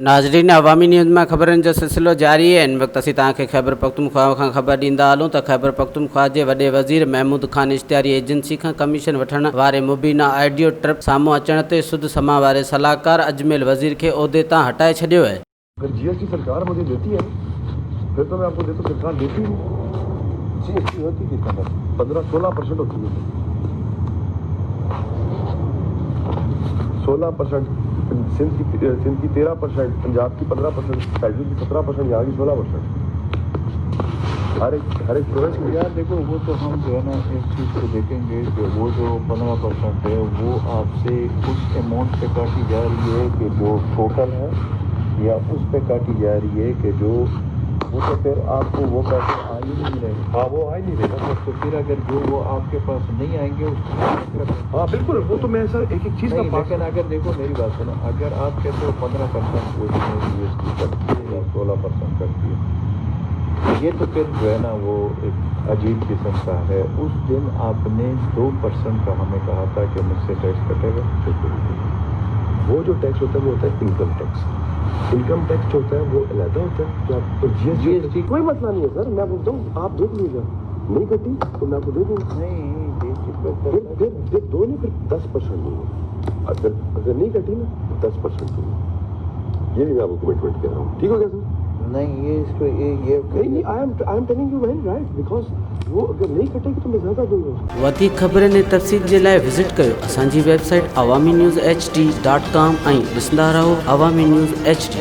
नाज़रीन, अवामी न्यूज़ में ख़बरनि जो सिलसिलो जारी है। इन वक्त असीं तव्हांखे ख़ैबर पख्तूनख्वा खां ख़बर ॾींदा हलूं त ख़ैबर पख्तूनख्वा जे वॾे वज़ीर महमूद ख़ान इश्तिहारी एजेंसी खां कमीशन वठण वारे मुबीना ऑडियो ट्रिप साम्हूं अचण ते सुध समा वारे सलाहकार अजमेल वज़ीर खे उहिदे तां हटाए छॾियो आहे। अगर जीएसटी सरकार मुझे देती है फिर तो मैं आपको देता, सरकार देती है। जीएसटी होती कितना? 15-16% होती है। 16%, सिंध की 13%, पंजाब की 15%, फैडरल की 17%, यहाँ की 16%। हर एक प्रोविंस की। यार देखो, वो तो हम जो है ना एक चीज़ को देखेंगे कि वो जो 15% है वो आपसे उस अमाउंट पे काटी जा रही है कि जो टोटल है, या उस पे काटी जा रही है कि जो वो तो फिर आपको वो पैसे आ ही नहीं रहे। हाँ, वो आ ही नहीं रहेगा। तो फिर अगर जो वो आपके पास नहीं आएंगे उसको हाँ बिल्कुल, वो तो मैं सर एक चीज़ का लेकिन अगर देखो मेरी बात सुनो, अगर आप कहते हो 15% वो जीएसटी करती है या 16% करती है, ये तो फिर जो है ना वो एक अजीब किस्म का है। उस दिन आपने 2% का हमें कहा था कि मुझसे टैक्स कटेगा। वो जो टैक्स होता है वो होता है इनकम टैक्स। इनकम टैक्स जो होता है वो अलग होता है। तो आप जीएसटी कोई मसला नहीं है सर, मैं बोलता हूँ आप देख लीजिए, नहीं कटी तो मैं आपको दे दूँगा। नहीं, फिर दो नहीं, फिर 10% दूँगा। अगर नहीं कटी ना तो 10% दूँगा। ये भी मैं आपको कमिटमेंट कह रहा हूँ, ठीक हो गया सर? नहीं, ये इसको ये नहीं, I am telling you very right, because वो अगर नहीं कटेगी तो मैं ज़्यादा दूँगा। वधीक ख़बरनि ऐं तफ़सील जे लाइ विज़िट कयो असांजी वेबसाइट awamiNewsHD.com ऐं ॾिसंदा रहो अवामी न्यूज़ HD।